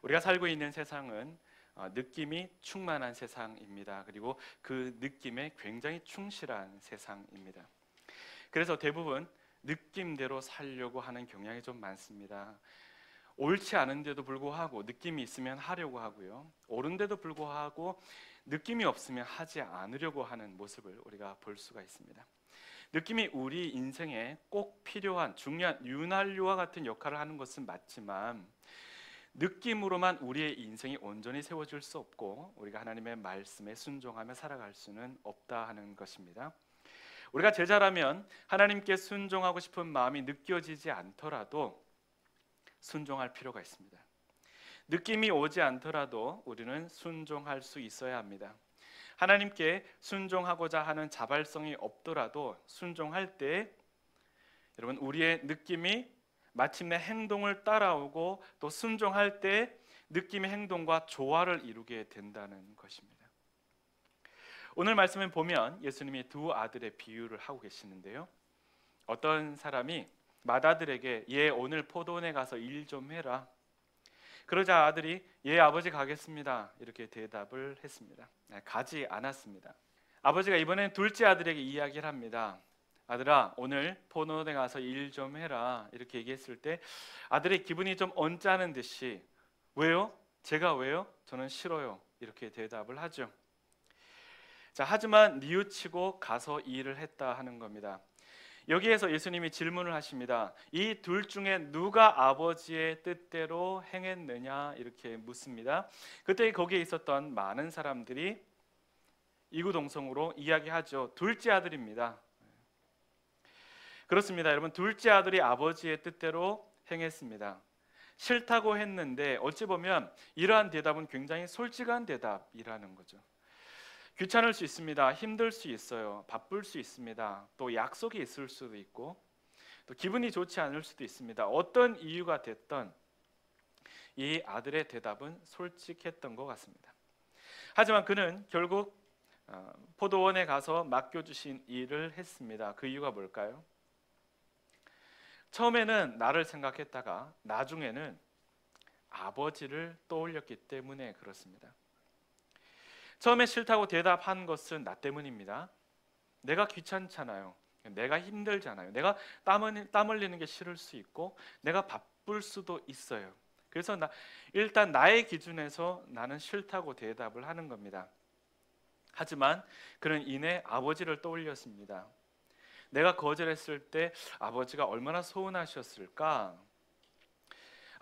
우리가 살고 있는 세상은 느낌이 충만한 세상입니다. 그리고 그 느낌에 굉장히 충실한 세상입니다. 그래서 대부분 느낌대로 살려고 하는 경향이 좀 많습니다. 옳지 않은데도 불구하고 느낌이 있으면 하려고 하고요, 옳은데도 불구하고 느낌이 없으면 하지 않으려고 하는 모습을 우리가 볼 수가 있습니다. 느낌이 우리 인생에 꼭 필요한 중요한 윤활유와 같은 역할을 하는 것은 맞지만 느낌으로만 우리의 인생이 온전히 세워질 수 없고 우리가 하나님의 말씀에 순종하며 살아갈 수는 없다 하는 것입니다. 우리가 제자라면 하나님께 순종하고 싶은 마음이 느껴지지 않더라도 순종할 필요가 있습니다. 느낌이 오지 않더라도 우리는 순종할 수 있어야 합니다. 하나님께 순종하고자 하는 자발성이 없더라도 순종할 때 여러분 우리의 느낌이 마침내 행동을 따라오고 또 순종할 때 느낌의 행동과 조화를 이루게 된다는 것입니다. 오늘 말씀을 보면 예수님이 두 아들의 비유를 하고 계시는데요, 어떤 사람이 맏아들에게 얘 오늘 포도원에 가서 일 좀 해라. 그러자 아들이 예 아버지 가겠습니다 이렇게 대답을 했습니다. 가지 않았습니다. 아버지가 이번엔 둘째 아들에게 이야기를 합니다. 아들아 오늘 포도원에 가서 일 좀 해라 이렇게 얘기했을 때 아들의 기분이 좀 언짢은 듯이 왜요? 제가 왜요? 저는 싫어요 이렇게 대답을 하죠. 자, 하지만 뉘우치고 가서 일을 했다 하는 겁니다. 여기에서 예수님이 질문을 하십니다. 이 둘 중에 누가 아버지의 뜻대로 행했느냐 이렇게 묻습니다. 그때 거기에 있었던 많은 사람들이 이구동성으로 이야기하죠. 둘째 아들입니다. 그렇습니다. 여러분, 둘째 아들이 아버지의 뜻대로 행했습니다. 싫다고 했는데 어찌 보면 이러한 대답은 굉장히 솔직한 대답이라는 거죠. 귀찮을 수 있습니다. 힘들 수 있어요. 바쁠 수 있습니다. 또 약속이 있을 수도 있고 또 기분이 좋지 않을 수도 있습니다. 어떤 이유가 됐던 이 아들의 대답은 솔직했던 것 같습니다. 하지만 그는 결국 포도원에 가서 맡겨주신 일을 했습니다. 그 이유가 뭘까요? 처음에는 나를 생각했다가 나중에는 아버지를 떠올렸기 때문에 그렇습니다. 처음에 싫다고 대답한 것은 나 때문입니다. 내가 귀찮잖아요. 내가 힘들잖아요. 내가 땀 흘리는 게 싫을 수 있고 내가 바쁠 수도 있어요. 그래서 일단 나의 기준에서 나는 싫다고 대답을 하는 겁니다. 하지만 그는 이내 아버지를 떠올렸습니다. 내가 거절했을 때 아버지가 얼마나 서운하셨을까?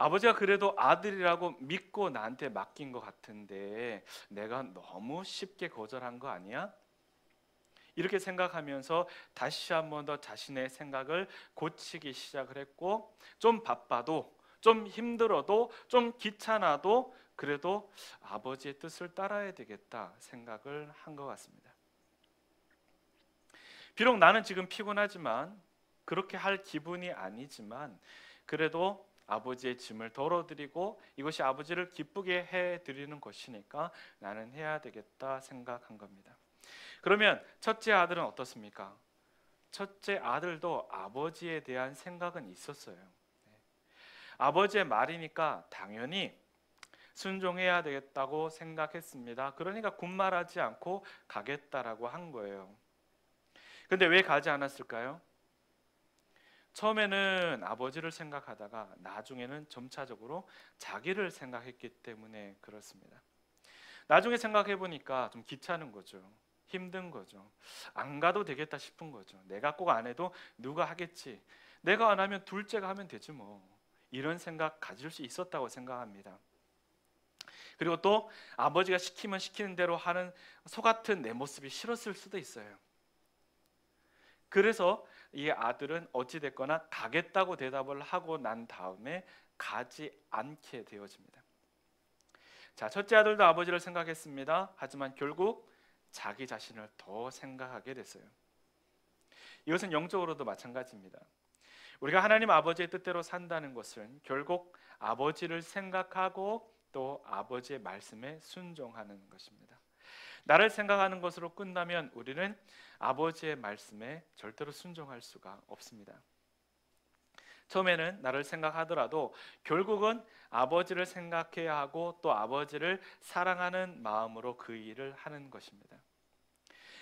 아버지가 그래도 아들이라고 믿고 나한테 맡긴 것 같은데 내가 너무 쉽게 거절한 거 아니야? 이렇게 생각하면서 다시 한 번 더 자신의 생각을 고치기 시작을 했고 좀 바빠도 좀 힘들어도 좀 귀찮아도 그래도 아버지의 뜻을 따라야 되겠다 생각을 한 것 같습니다. 비록 나는 지금 피곤하지만 그렇게 할 기분이 아니지만 그래도 아버지의 짐을 덜어드리고 이것이 아버지를 기쁘게 해드리는 것이니까 나는 해야 되겠다 생각한 겁니다. 그러면 첫째 아들은 어떻습니까? 첫째 아들도 아버지에 대한 생각은 있었어요. 아버지의 말이니까 당연히 순종해야 되겠다고 생각했습니다. 그러니까 군말하지 않고 가겠다라고 한 거예요. 근데 왜 가지 않았을까요? 처음에는 아버지를 생각하다가 나중에는 점차적으로 자기를 생각했기 때문에 그렇습니다. 나중에 생각해 보니까 좀 귀찮은 거죠. 힘든 거죠. 안 가도 되겠다 싶은 거죠. 내가 꼭 안 해도 누가 하겠지. 내가 안 하면 둘째가 하면 되지 뭐. 이런 생각 가질 수 있었다고 생각합니다. 그리고 또 아버지가 시키면 시키는 대로 하는 소 같은 내 모습이 싫었을 수도 있어요. 그래서 이 아들은 어찌됐거나 가겠다고 대답을 하고 난 다음에 가지 않게 되어집니다. 자, 첫째 아들도 아버지를 생각했습니다. 하지만 결국 자기 자신을 더 생각하게 됐어요. 이것은 영적으로도 마찬가지입니다. 우리가 하나님 아버지의 뜻대로 산다는 것은 결국 아버지를 생각하고 또 아버지의 말씀에 순종하는 것입니다. 나를 생각하는 것으로 끝나면 우리는 아버지의 말씀에 절대로 순종할 수가 없습니다. 처음에는 나를 생각하더라도 결국은 아버지를 생각해야 하고 또 아버지를 사랑하는 마음으로 그 일을 하는 것입니다.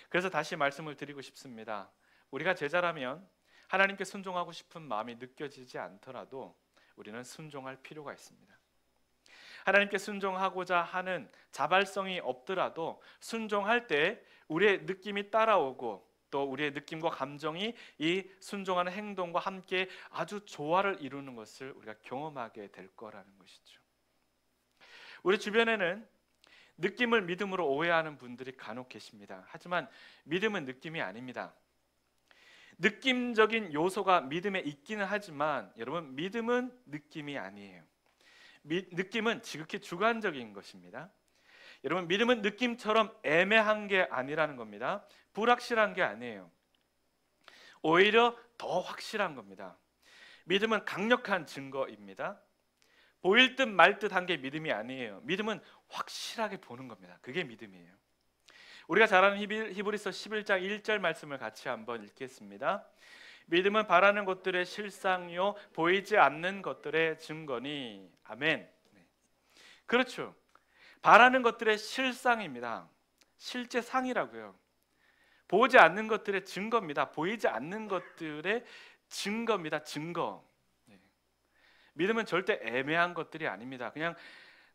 그래서 다시 말씀을 드리고 싶습니다. 우리가 제자라면 하나님께 순종하고 싶은 마음이 느껴지지 않더라도 우리는 순종할 필요가 있습니다. 하나님께 순종하고자 하는 자발성이 없더라도 순종할 때 우리의 느낌이 따라오고 또 우리의 느낌과 감정이 이 순종하는 행동과 함께 아주 조화를 이루는 것을 우리가 경험하게 될 거라는 것이죠. 우리 주변에는 느낌을 믿음으로 오해하는 분들이 간혹 계십니다. 하지만 믿음은 느낌이 아닙니다. 느낌적인 요소가 믿음에 있기는 하지만 여러분, 믿음은 느낌이 아니에요. 느낌은 지극히 주관적인 것입니다. 여러분, 믿음은 느낌처럼 애매한 게 아니라는 겁니다. 불확실한 게 아니에요. 오히려 더 확실한 겁니다. 믿음은 강력한 증거입니다. 보일 듯 말 듯한 게 믿음이 아니에요. 믿음은 확실하게 보는 겁니다. 그게 믿음이에요. 우리가 잘 아는 히브리서 11장 1절 말씀을 같이 한번 읽겠습니다. 믿음은 바라는 것들의 실상이요 보이지 않는 것들의 증거니. 아멘. 그렇죠. 바라는 것들의 실상입니다. 실제 상이라고요. 보지 않는 것들의 증거입니다. 보이지 않는 것들의 증거입니다. 증거. 믿음은 절대 애매한 것들이 아닙니다. 그냥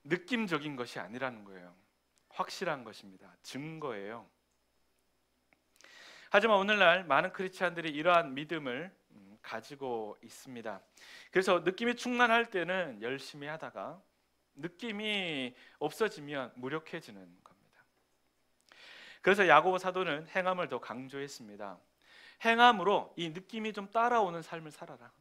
느낌적인 것이 아니라는 거예요. 확실한 것입니다. 증거예요. 하지만 오늘날 많은 크리스찬들이 이러한 믿음을 가지고 있습니다. 그래서 느낌이 충만할 때는 열심히 하다가 느낌이 없어지면 무력해지는 겁니다. 그래서 야고보 사도는 행함을 더 강조했습니다. 행함으로 이 느낌이 좀 따라오는 삶을 살아라.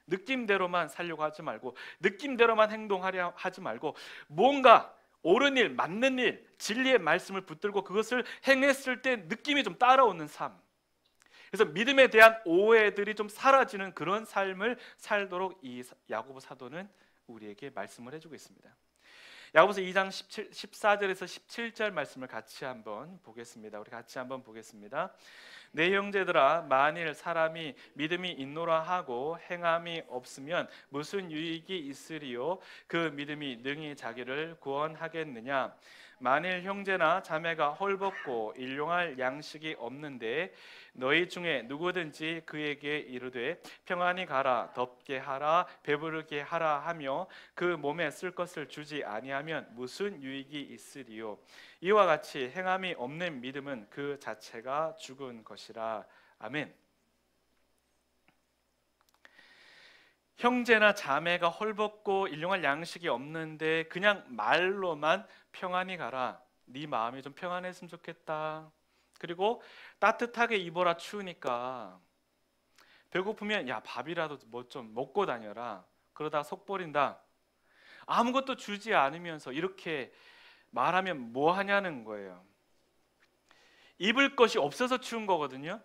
느낌대로만 살려고 하지 말고, 느낌대로만 행동하려 하지 말고, 뭔가 옳은 일, 맞는 일, 진리의 말씀을 붙들고 그것을 행했을 때 느낌이 좀 따라오는 삶. 그래서 믿음에 대한 오해들이 좀 사라지는 그런 삶을 살도록 이 야고보 사도는 우리에게 말씀을 해주고 있습니다. 야고보서 2장 14절에서 17절 말씀을 같이 한번 보겠습니다. 우리 같이 한번 보겠습니다. 내 형제들아, 만일 사람이 믿음이 있노라 하고 행함이 없으면 무슨 유익이 있으리요? 그 믿음이 능히 자기를 구원하겠느냐? 만일 형제나 자매가 헐벗고 일용할 양식이 없는데 너희 중에 누구든지 그에게 이르되 평안히 가라, 덥게 하라, 배부르게 하라 하며 그 몸에 쓸 것을 주지 아니하면 무슨 유익이 있으리요? 이와 같이 행함이 없는 믿음은 그 자체가 죽은 것이라. 아멘. 형제나 자매가 헐벗고 일용할 양식이 없는데 그냥 말로만 평안히 가라, 네 마음이 좀 평안했으면 좋겠다, 그리고 따뜻하게 입어라, 추우니까, 배고프면 야 밥이라도 뭐 좀 먹고 다녀라, 그러다 속 버린다, 아무것도 주지 않으면서 이렇게 말하면 뭐 하냐는 거예요. 입을 것이 없어서 추운 거거든요.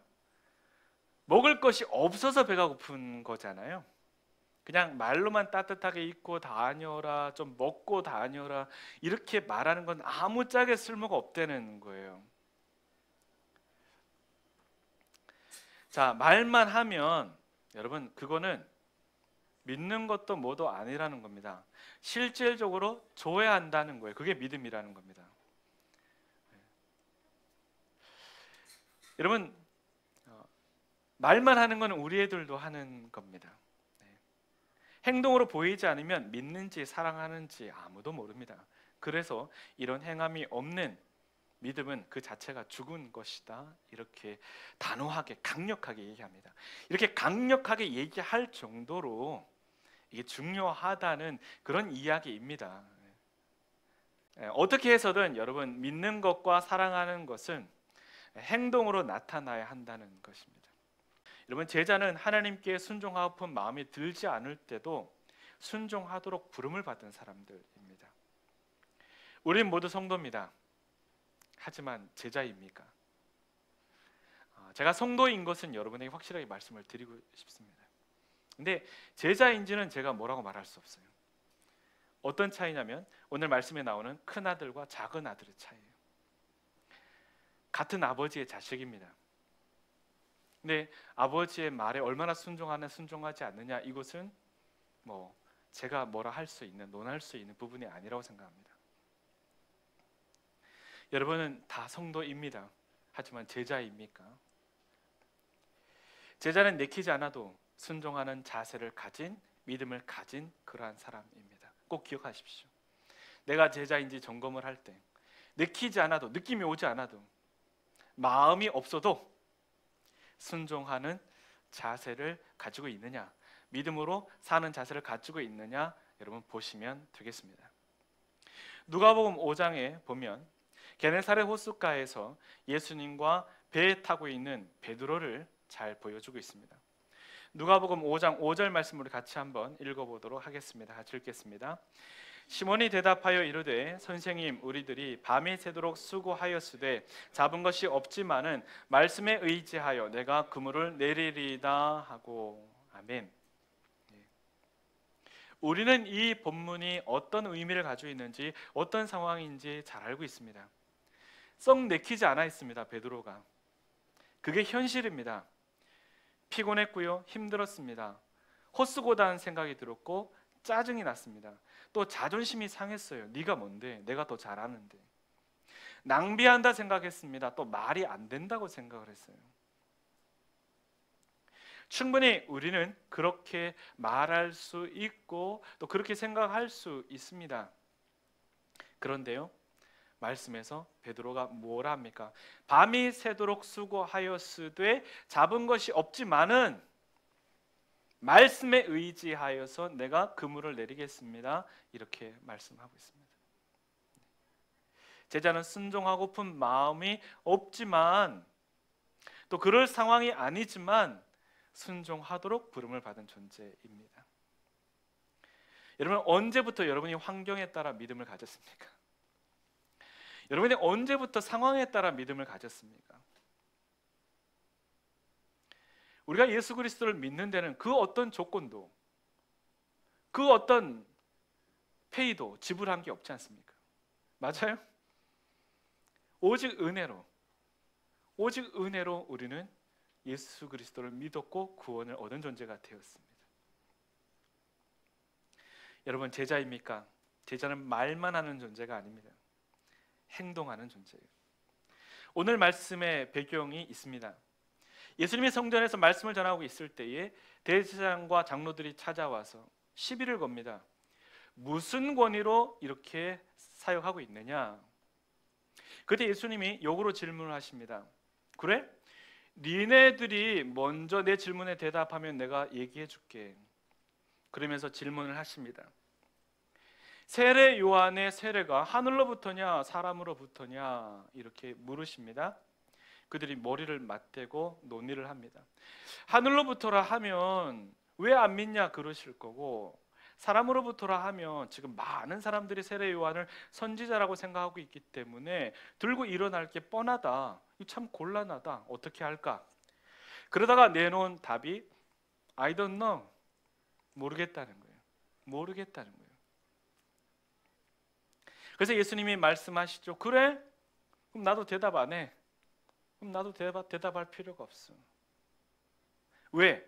먹을 것이 없어서 배가 고픈 거잖아요. 그냥 말로만 따뜻하게 입고 다녀라, 좀 먹고 다녀라, 이렇게 말하는 건 아무짝에 쓸모가 없다는 거예요. 자, 말만 하면 여러분 그거는 믿는 것도 뭐도 아니라는 겁니다. 실질적으로 줘야 한다는 거예요. 그게 믿음이라는 겁니다. 여러분, 말만 하는 건 우리 애들도 하는 겁니다. 행동으로 보이지 않으면 믿는지 사랑하는지 아무도 모릅니다. 그래서 이런 행함이 없는 믿음은 그 자체가 죽은 것이다, 이렇게 단호하게 강력하게 얘기합니다. 이렇게 강력하게 얘기할 정도로 이게 중요하다는 그런 이야기입니다. 어떻게 해서든 여러분, 믿는 것과 사랑하는 것은 행동으로 나타나야 한다는 것입니다. 여러분, 제자는 하나님께 순종하고픈 마음이 들지 않을 때도 순종하도록 부름을 받은 사람들입니다. 우리는 모두 성도입니다. 하지만 제자입니까? 제가 성도인 것은 여러분에게 확실하게 말씀을 드리고 싶습니다. 근데 제자인지는 제가 뭐라고 말할 수 없어요. 어떤 차이냐면 오늘 말씀에 나오는 큰 아들과 작은 아들의 차이예요. 같은 아버지의 자식입니다. 근데 아버지의 말에 얼마나 순종하냐 순종하지 않느냐, 이것은 제가 뭐라 할 수 있는, 논할 수 있는 부분이 아니라고 생각합니다. 여러분은 다 성도입니다. 하지만 제자입니까? 제자는 내키지 않아도 순종하는 자세를 가진, 믿음을 가진 그러한 사람입니다. 꼭 기억하십시오. 내가 제자인지 점검을 할 때 내키지 않아도, 느낌이 오지 않아도, 마음이 없어도 순종하는 자세를 가지고 있느냐, 믿음으로 사는 자세를 가지고 있느냐, 여러분 보시면 되겠습니다. 누가복음 5장에 보면 게네사렛 호숫가에서 예수님과 배에 타고 있는 베드로를 잘 보여주고 있습니다. 누가복음 5장 5절 말씀으로 같이 한번 읽어보도록 하겠습니다. 같이 읽겠습니다. 시몬이 대답하여 이르되 선생님, 우리들이 밤이 새도록 수고하였으되 잡은 것이 없지만은 말씀에 의지하여 내가 그물을 내리리다 하고. 아멘. 우리는 이 본문이 어떤 의미를 가지고 있는지, 어떤 상황인지 잘 알고 있습니다. 썩 내키지 않아 있습니다. 베드로가. 그게 현실입니다. 피곤했고요, 힘들었습니다. 헛수고다는 생각이 들었고 짜증이 났습니다. 또 자존심이 상했어요. 네가 뭔데? 내가 더 잘하는데. 낭비한다 생각했습니다. 또 말이 안 된다고 생각을 했어요. 충분히 우리는 그렇게 말할 수 있고 또 그렇게 생각할 수 있습니다. 그런데요, 말씀에서 베드로가 뭐라 합니까? 밤이 새도록 수고하였으되 잡은 것이 없지만은 말씀에 의지하여서 내가 그물을 내리겠습니다. 이렇게 말씀하고 있습니다. 제자는 순종하고픈 마음이 없지만, 또 그럴 상황이 아니지만 순종하도록 부름을 받은 존재입니다. 여러분, 언제부터 여러분이 환경에 따라 믿음을 가졌습니까? 여러분이 언제부터 상황에 따라 믿음을 가졌습니까? 우리가 예수 그리스도를 믿는 데는 그 어떤 조건도, 그 어떤 페이도 지불한 게 없지 않습니까? 맞아요? 오직 은혜로 우리는 예수 그리스도를 믿었고 구원을 얻은 존재가 되었습니다. 여러분, 제자입니까? 제자는 말만 하는 존재가 아닙니다. 행동하는 존재예요. 오늘 말씀의 배경이 있습니다. 예수님이 성전에서 말씀을 전하고 있을 때에 대제사장과 장로들이 찾아와서 시비를 겁니다. 무슨 권위로 이렇게 사역하고 있느냐? 그때 예수님이 역으로 질문을 하십니다. 그래? 니네들이 먼저 내 질문에 대답하면 내가 얘기해 줄게. 그러면서 질문을 하십니다. 세례 요한의 세례가 하늘로부터냐 사람으로부터냐 이렇게 물으십니다. 그들이 머리를 맞대고 논의를 합니다. 하늘로부터라 하면 왜 안 믿냐 그러실 거고, 사람으로부터라 하면 지금 많은 사람들이 세례 요한을 선지자라고 생각하고 있기 때문에 들고 일어날 게 뻔하다, 참 곤란하다, 어떻게 할까? 그러다가 내놓은 답이 I don't know, 모르겠다는 거예요. 모르겠다는 거예요. 그래서 예수님이 말씀하시죠. 그래? 그럼 나도 대답 안 해. 그럼 나도 대답할 필요가 없어. 왜?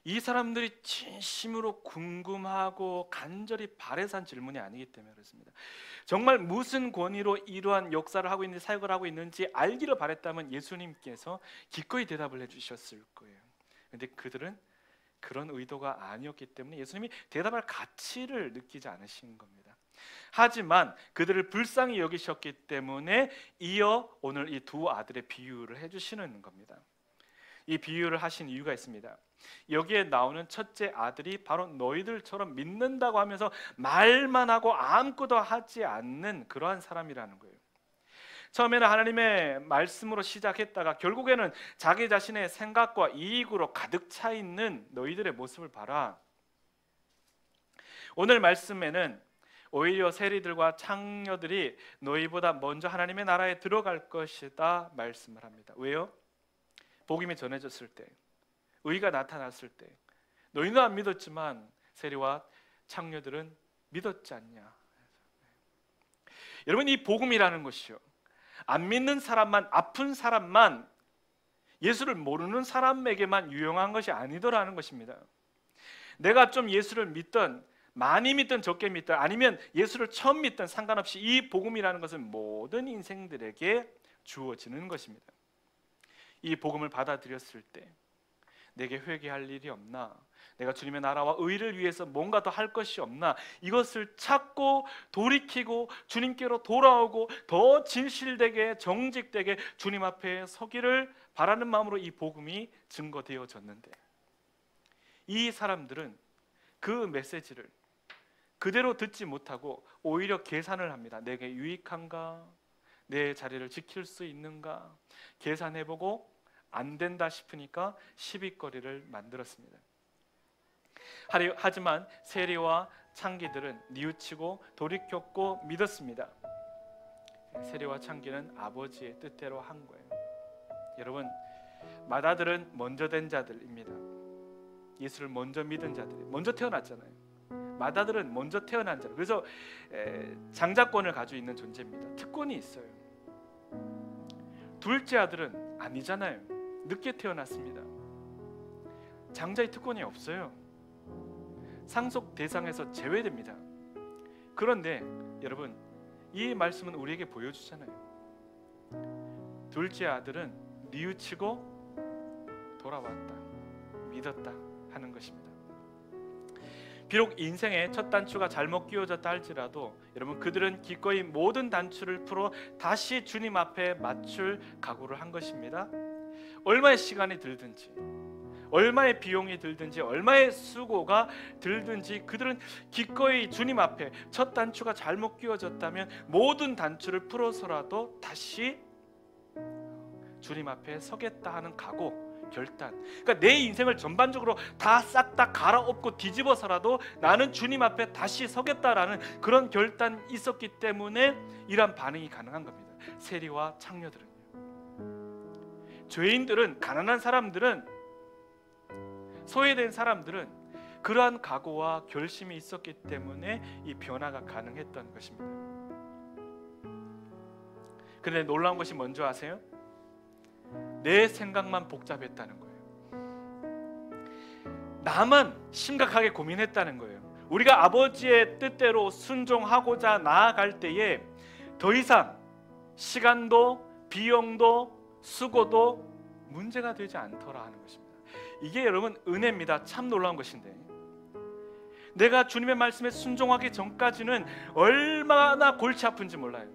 이 사람들이 진심으로 궁금하고 간절히 바래서 한 질문이 아니기 때문에 그렇습니다. 정말 무슨 권위로 이러한 역사를 하고 있는지, 사역을 하고 있는지 알기를 바랬다면 예수님께서 기꺼이 대답을 해주셨을 거예요. 그런데 그들은 그런 의도가 아니었기 때문에 예수님이 대답할 가치를 느끼지 않으신 겁니다. 하지만 그들을 불쌍히 여기셨기 때문에 이어 오늘 이 두 아들의 비유를 해주시는 겁니다. 이 비유를 하신 이유가 있습니다. 여기에 나오는 첫째 아들이 바로 너희들처럼 믿는다고 하면서 말만 하고 아무것도 하지 않는 그러한 사람이라는 거예요. 처음에는 하나님의 말씀으로 시작했다가 결국에는 자기 자신의 생각과 이익으로 가득 차 있는 너희들의 모습을 봐라. 오늘 말씀에는 오히려 세리들과 창녀들이 너희보다 먼저 하나님의 나라에 들어갈 것이다 말씀을 합니다. 왜요? 복음이 전해졌을 때, 의가 나타났을 때 너희는 안 믿었지만 세리와 창녀들은 믿었지 않냐. 여러분, 이 복음이라는 것이요, 안 믿는 사람만, 아픈 사람만 예수를 모르는 사람에게만 유용한 것이 아니더라는 것입니다. 내가 좀 예수를 믿던, 많이 믿던, 적게 믿던, 아니면 예수를 처음 믿던 상관없이 이 복음이라는 것은 모든 인생들에게 주어지는 것입니다. 이 복음을 받아들였을 때 내게 회개할 일이 없나? 내가 주님의 나라와 의를 위해서 뭔가 더 할 것이 없나? 이것을 찾고 돌이키고 주님께로 돌아오고 더 진실되게 정직되게 주님 앞에 서기를 바라는 마음으로 이 복음이 증거되어졌는데, 이 사람들은 그 메시지를 그대로 듣지 못하고 오히려 계산을 합니다. 내게 유익한가? 내 자리를 지킬 수 있는가? 계산해보고 안 된다 싶으니까 시비거리를 만들었습니다. 하지만 세리와 창기들은 뉘우치고 돌이켰고 믿었습니다. 세리와 창기는 아버지의 뜻대로 한 거예요. 여러분, 맏아들은 먼저 된 자들입니다. 예수를 먼저 믿은 자들이 먼저 태어났잖아요. 맏아들은 먼저 태어난 자들. 그래서 장자권을 가지고 있는 존재입니다. 특권이 있어요. 둘째 아들은 아니잖아요. 늦게 태어났습니다. 장자의 특권이 없어요. 상속 대상에서 제외됩니다. 그런데 여러분, 이 말씀은 우리에게 보여주잖아요. 둘째 아들은 뉘우치고 돌아왔다, 믿었다 하는 것입니다. 비록 인생의 첫 단추가 잘못 끼워졌다 할지라도 여러분, 그들은 기꺼이 모든 단추를 풀어 다시 주님 앞에 맞출 각오를 한 것입니다. 얼마의 시간이 들든지, 얼마의 비용이 들든지, 얼마의 수고가 들든지 그들은 기꺼이 주님 앞에, 첫 단추가 잘못 끼워졌다면 모든 단추를 풀어서라도 다시 주님 앞에 서겠다 하는 각오, 결단. 그러니까 내 인생을 전반적으로 다 싹 다 갈아엎고 뒤집어서라도 나는 주님 앞에 다시 서겠다라는 그런 결단이 있었기 때문에 이런 반응이 가능한 겁니다. 세리와 창녀들은요. 죄인들은, 가난한 사람들은, 소외된 사람들은 그러한 각오와 결심이 있었기 때문에 이 변화가 가능했던 것입니다. 그런데 놀라운 것이 뭔지 아세요? 내 생각만 복잡했다는 거예요. 나만 심각하게 고민했다는 거예요. 우리가 아버지의 뜻대로 순종하고자 나아갈 때에 더 이상 시간도 비용도 수고도 문제가 되지 않더라 하는 것입니다. 이게 여러분 은혜입니다. 참 놀라운 것인데, 내가 주님의 말씀에 순종하기 전까지는 얼마나 골치 아픈지 몰라요.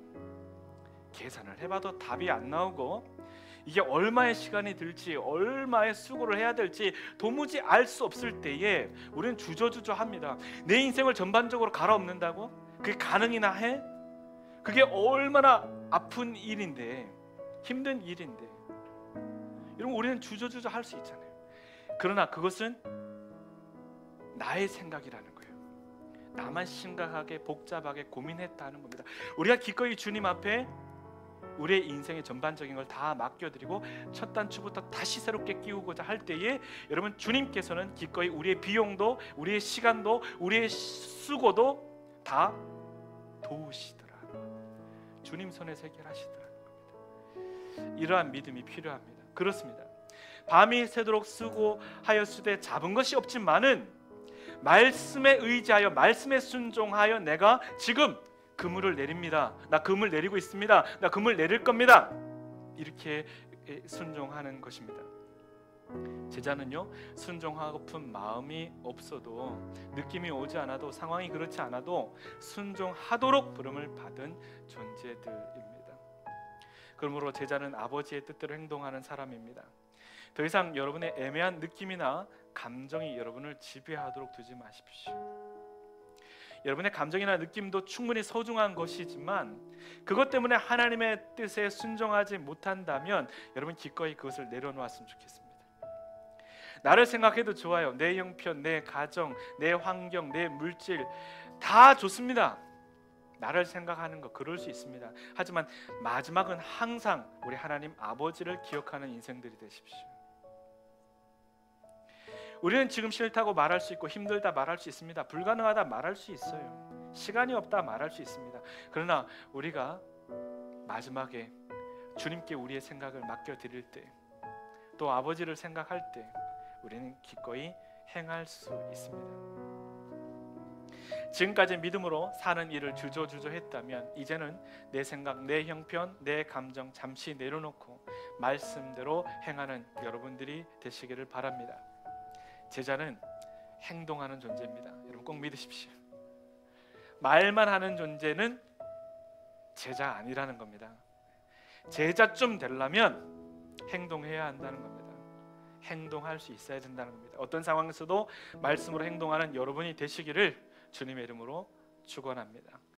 계산을 해봐도 답이 안 나오고, 이게 얼마의 시간이 들지, 얼마의 수고를 해야 될지 도무지 알 수 없을 때에 우리는 주저주저합니다. 내 인생을 전반적으로 갈아엎는다고? 그게 가능이나 해? 그게 얼마나 아픈 일인데, 힘든 일인데, 여러분, 우리는 주저주저 할 수 있잖아요. 그러나 그것은 나의 생각이라는 거예요. 나만 심각하게 복잡하게 고민했다는 겁니다. 우리가 기꺼이 주님 앞에 우리의 인생의 전반적인 걸 다 맡겨드리고 첫 단추부터 다시 새롭게 끼우고자 할 때에 여러분, 주님께서는 기꺼이 우리의 비용도, 우리의 시간도, 우리의 수고도 다 도우시더라. 주님 손에서 해결하시더라는 겁니다. 이러한 믿음이 필요합니다. 그렇습니다. 밤이 새도록 수고하였으되 잡은 것이 없지만은 말씀에 의지하여, 말씀에 순종하여 내가 지금 그물을 내립니다. 나 그물 내리고 있습니다. 나 그물 내릴 겁니다. 이렇게 순종하는 것입니다. 제자는요, 순종하고픈 마음이 없어도, 느낌이 오지 않아도, 상황이 그렇지 않아도 순종하도록 부름을 받은 존재들입니다. 그러므로 제자는 아버지의 뜻대로 행동하는 사람입니다. 더 이상 여러분의 애매한 느낌이나 감정이 여러분을 지배하도록 두지 마십시오. 여러분의 감정이나 느낌도 충분히 소중한 것이지만 그것 때문에 하나님의 뜻에 순종하지 못한다면 여러분, 기꺼이 그것을 내려놓았으면 좋겠습니다. 나를 생각해도 좋아요. 내 형편, 내 가정, 내 환경, 내 물질 다 좋습니다. 나를 생각하는 거 그럴 수 있습니다. 하지만 마지막은 항상 우리 하나님 아버지를 기억하는 인생들이 되십시오. 우리는 지금 싫다고 말할 수 있고, 힘들다 말할 수 있습니다. 불가능하다 말할 수 있어요. 시간이 없다 말할 수 있습니다. 그러나 우리가 마지막에 주님께 우리의 생각을 맡겨드릴 때 또 아버지를 생각할 때 우리는 기꺼이 행할 수 있습니다. 지금까지 믿음으로 사는 일을 주저주저했다면 이제는 내 생각, 내 형편, 내 감정 잠시 내려놓고 말씀대로 행하는 여러분들이 되시기를 바랍니다. 제자는 행동하는 존재입니다. 여러분 꼭 믿으십시오. 말만 하는 존재는 제자 아니라는 겁니다. 제자쯤 되려면 행동해야 한다는 겁니다. 행동할 수 있어야 된다는 겁니다. 어떤 상황에서도 말씀으로 행동하는 여러분이 되시기를 주님의 이름으로 축원합니다.